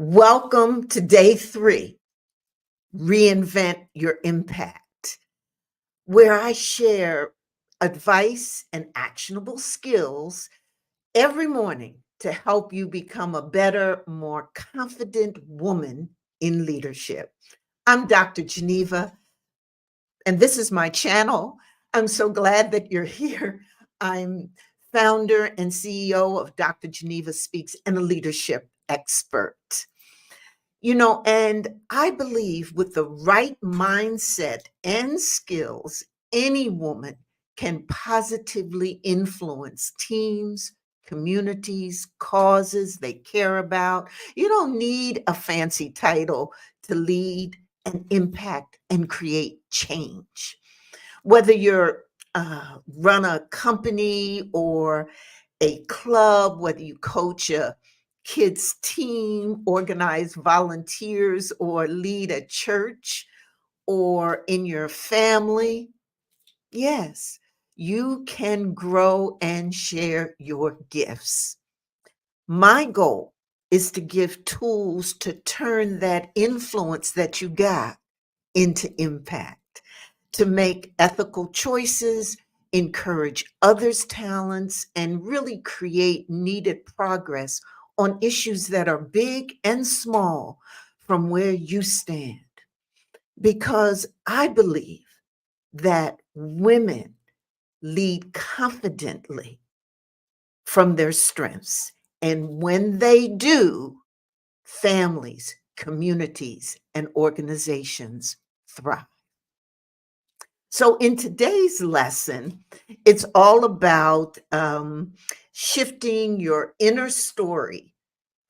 Welcome to day 3, Reinvent Your Impact, where I share advice and actionable skills every morning to help you become a better, more confident woman in leadership. I'm Dr. Geneva, and this is my channel. I'm so glad that you're here. I'm founder and CEO of Dr. Geneva Speaks and a leadership expert. And I believe with the right mindset and skills, any woman can positively influence teams, communities, causes they care about. You don't need a fancy title to lead and impact and create change. Whether you're run a company or a club, whether you coach a kids team, organize volunteers, or lead a church, or in your family, yes, you can grow and share your gifts. My goal is to give tools to turn that influence that you got into impact, to make ethical choices, encourage others' talents, and really create needed progress on issues that are big and small from where you stand. Because I believe that women lead confidently from their strengths. And when they do, families, communities, and organizations thrive. So, in today's lesson, it's all about shifting your inner story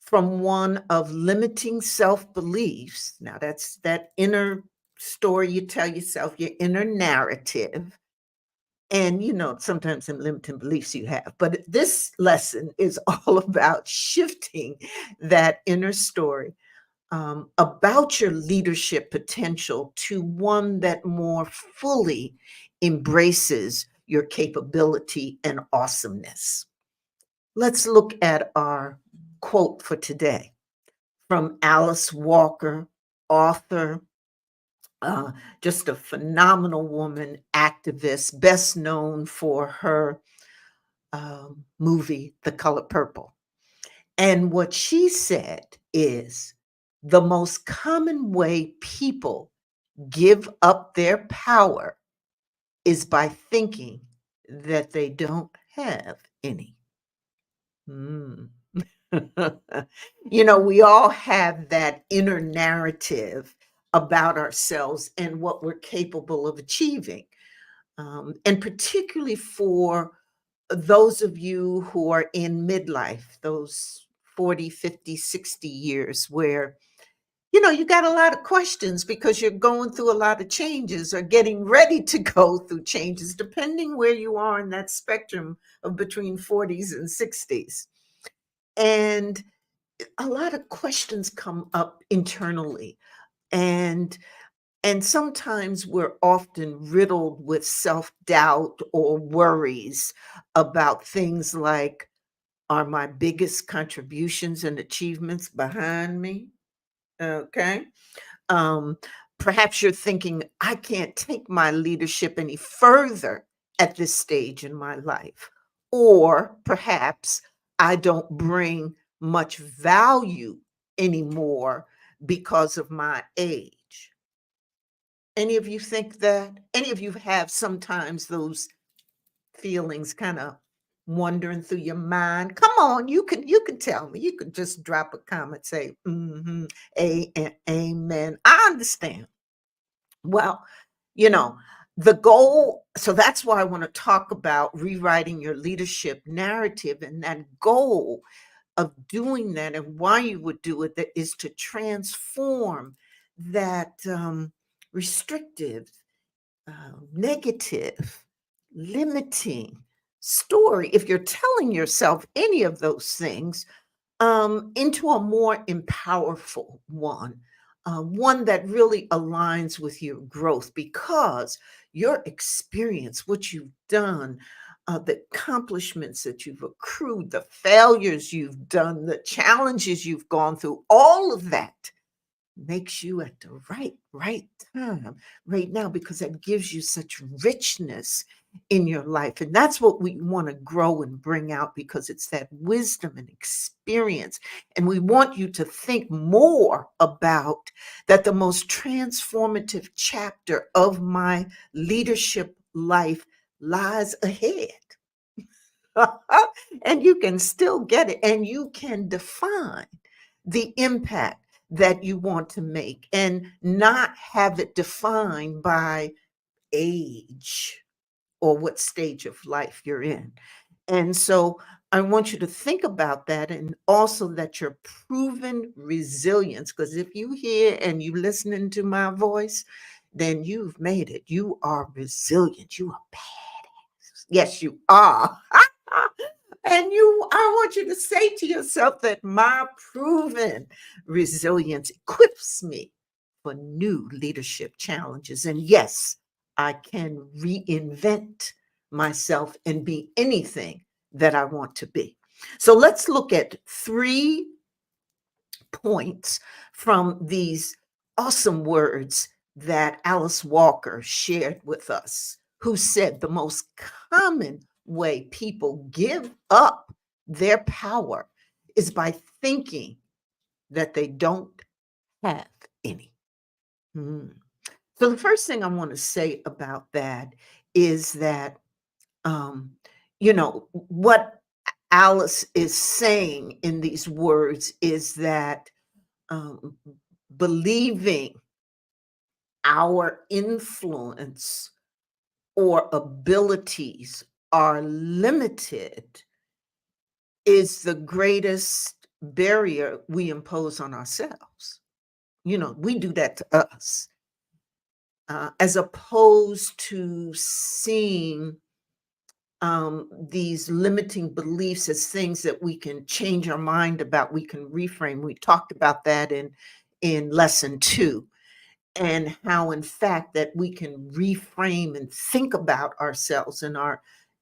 from one of limiting self beliefs. Now, that's that inner story you tell yourself, your inner narrative. And, sometimes some limiting beliefs you have. But this lesson is all about shifting that inner story about your leadership potential to one that more fully embraces your capability and awesomeness. Let's look at our quote for today from Alice Walker, author, uh, just a phenomenal woman, activist, best known for her movie, The Color Purple. And what she said is the most common way people give up their power is by thinking that they don't have any. Mm. We all have that inner narrative about ourselves and what we're capable of achieving. And particularly for those of you who are in midlife, those 40, 50, 60 years where, you got a lot of questions because you're going through a lot of changes or getting ready to go through changes, depending where you are in that spectrum of between 40s and 60s. And a lot of questions come up internally. And sometimes we're often riddled with self-doubt or worries about things like, are my biggest contributions and achievements behind me? Okay. Um, Perhaps you're thinking, I can't take my leadership any further at this stage in my life. Or perhaps I don't bring much value anymore because of my age. Any of you think that? Any of you have sometimes those feelings kind of wandering through your mind? Come on, you can tell me. You can just drop a comment, say, amen. I understand. Well, you know, the goal, so that's why I want to talk about rewriting your leadership narrative, and that goal of doing that and why you would do it, that is to transform that restrictive, negative, limiting story, if you're telling yourself any of those things, into a more empowerful one, one that really aligns with your growth because your experience, what you've done, the accomplishments that you've accrued, the failures you've done, the challenges you've gone through, all of that makes you at the right time right now, because that gives you such richness in your life. And that's what we want to grow and bring out, because it's that wisdom and experience. And we want you to think more about that. The most transformative chapter of my leadership life lies ahead. And you can still get it, and you can define the impact that you want to make and not have it defined by age or what stage of life you're in. And so I want you to think about that, and also that your proven resilience, because if you hear and you listening to my voice, then you've made it. You are resilient. You are badass. Yes, you are. And I want you to say to yourself that my proven resilience equips me for new leadership challenges. And yes, I can reinvent myself and be anything that I want to be. So let's look at 3 points from these awesome words that Alice Walker shared with us, who said the most common way people give up their power is by thinking that they don't have any. Hmm. So the first thing I want to say about that is that, um, what Alice is saying in these words is that, um, believing our influence or abilities are limited is the greatest barrier we impose on ourselves. We do that to us, as opposed to seeing these limiting beliefs as things that we can change our mind about, we can reframe. We talked about that in lesson 2, and how in fact that we can reframe and think about ourselves and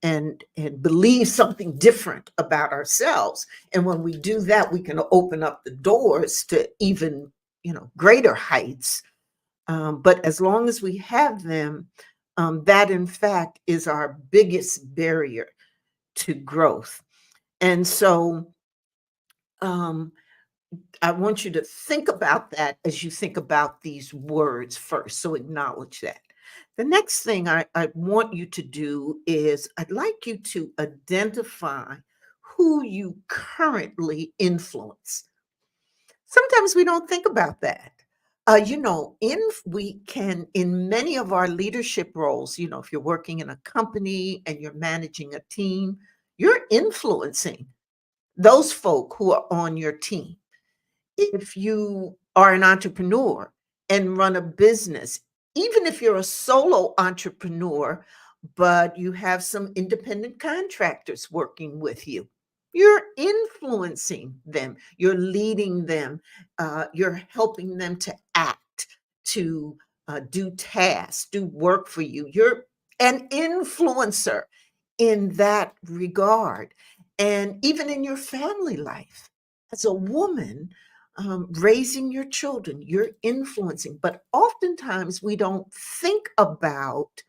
and believe something different about ourselves. And when we do that, we can open up the doors to even greater heights. But as long as we have them, that in fact is our biggest barrier to growth. And so, um, I want you to think about that as you think about these words first. So acknowledge that. The next thing I want you to do is I'd like you to identify who you currently influence. Sometimes we don't think about that. We can, in many of our leadership roles, if you're working in a company and you're managing a team, you're influencing those folk who are on your team. If you are an entrepreneur and run a business, even if you're a solo entrepreneur, but you have some independent contractors working with you, you're influencing them, you're leading them, you're helping them to act, to do tasks, do work for you. You're an influencer in that regard. And even in your family life, as a woman, raising your children, you're influencing. But oftentimes we don't think about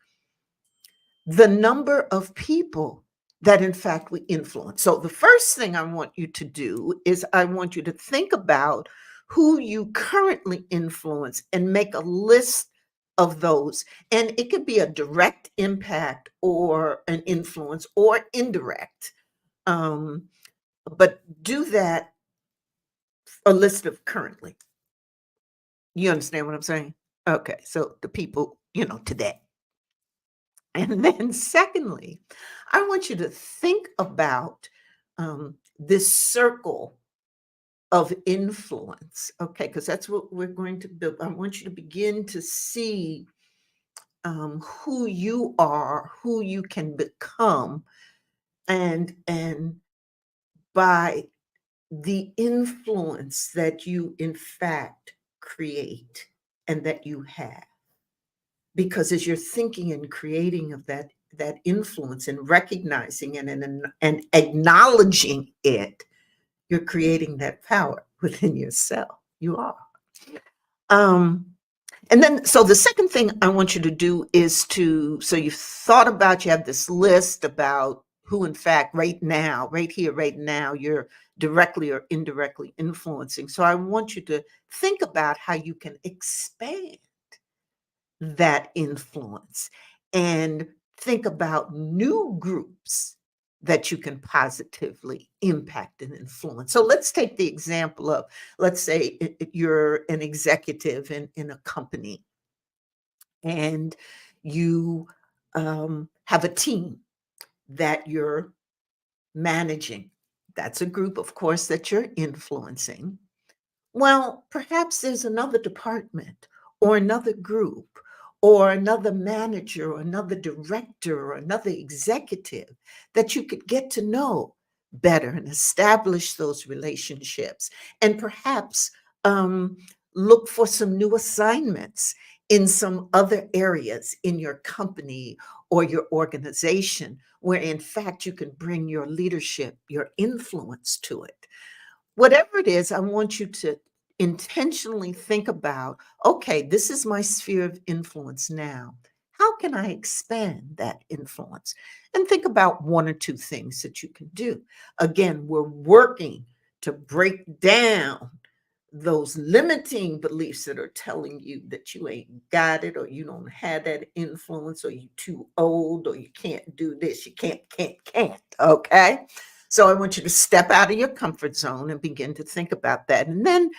the number of people that in fact we influence. So the first thing I want you to do is I want you to think about who you currently influence and make a list of those. And it could be a direct impact or an influence or indirect. Um, but do that, a list of currently. You understand what I'm saying? Okay, so the people, today. And then secondly, I want you to think about this circle of influence, okay? Because that's what we're going to build. I want you to begin to see who you are, who you can become, and by the influence that you in fact create and that you have. Because as you're thinking and creating of that that influence and recognizing and acknowledging it, you're creating that power within yourself. You are. Um, and then, so the second thing I want you to do is so you've thought about, you have this list about who, in fact, right now, right here, right now, you're directly or indirectly influencing. So I want you to think about how you can expand that influence and think about new groups that you can positively impact and influence. So let's take the example of, let's say you're an executive in a company and you have a team that you're managing. That's a group, of course, that you're influencing. Well, perhaps there's another department or another group or another manager or another director or another executive that you could get to know better and establish those relationships and perhaps um, look for some new assignments in some other areas in your company or your organization where in fact you can bring your leadership, your influence to it. Whatever it is, I want you to intentionally think about, okay, this is my sphere of influence now. How can I expand that influence? And think about one or two things that you can do. Again, we're working to break down those limiting beliefs that are telling you that you ain't got it or you don't have that influence or you're too old or you can't do this, you can't. Okay. So I want you to step out of your comfort zone and begin to think about that. And then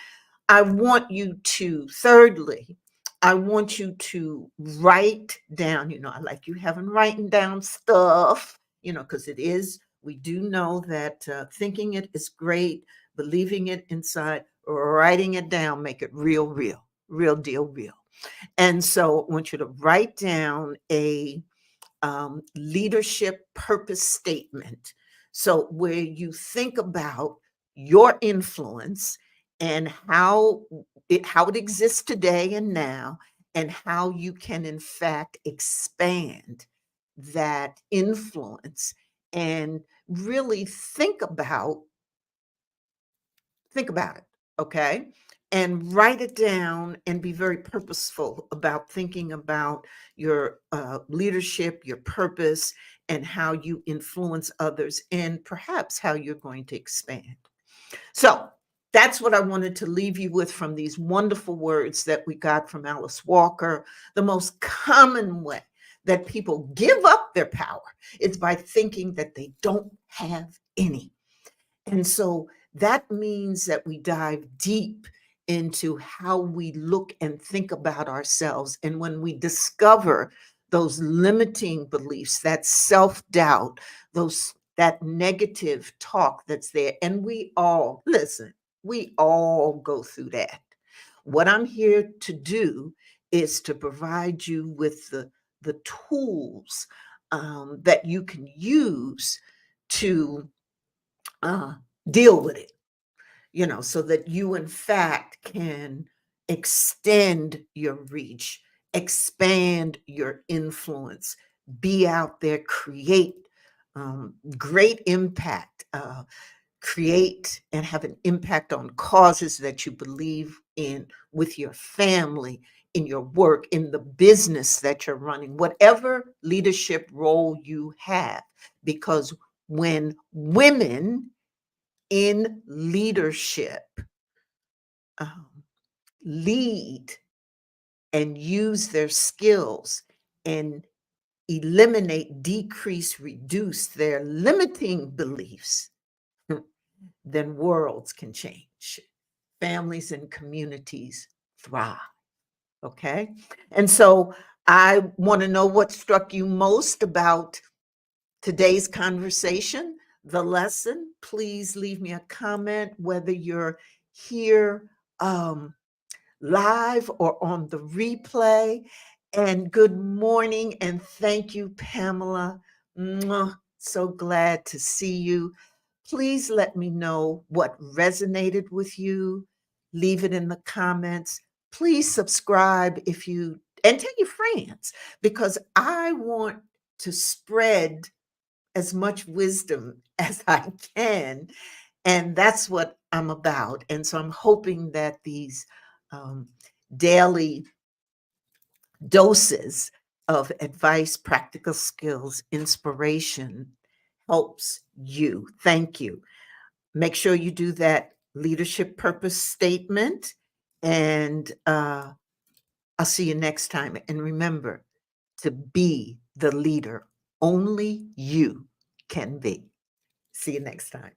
I want you to, thirdly, I want you to write down, I like you having writing down stuff, because we do know that thinking it is great, believing it inside, writing it down, make it real deal, real. And so I want you to write down a leadership purpose statement. So, where you think about your influence and how it exists today and now, and how you can, in fact, expand that influence and really think about it, okay? And write it down and be very purposeful about thinking about your leadership, your purpose, and how you influence others, and perhaps how you're going to expand. So that's what I wanted to leave you with from these wonderful words that we got from Alice Walker. The most common way that people give up their power is by thinking that they don't have any. And so that means that we dive deep into how we look and think about ourselves. And when we discover those limiting beliefs, that self-doubt, that negative talk that's there, and we all go through that. What I'm here to do is to provide you with the tools that you can use to uh, deal with it, so that you, in fact, can extend your reach, expand your influence, be out there, create great impact, create and have an impact on causes that you believe in with your family, in your work, in the business that you're running, whatever leadership role you have. Because when women in leadership um, lead and use their skills and eliminate, decrease, reduce their limiting beliefs, then worlds can change. Families and communities thrive. Okay. And so I want to know what struck you most about today's conversation, the lesson. Please leave me a comment, whether you're here live or on the replay. And good morning and thank you, Pamela. Mwah. So glad to see you. Please let me know what resonated with you. Leave it in the comments. Please subscribe and tell your friends, because I want to spread as much wisdom as I can. And that's what I'm about. And so I'm hoping that these um, daily doses of advice, practical skills, inspiration helps you. Thank you. Make sure you do that leadership purpose statement. And I'll see you next time. And remember to be the leader only you can be. See you next time.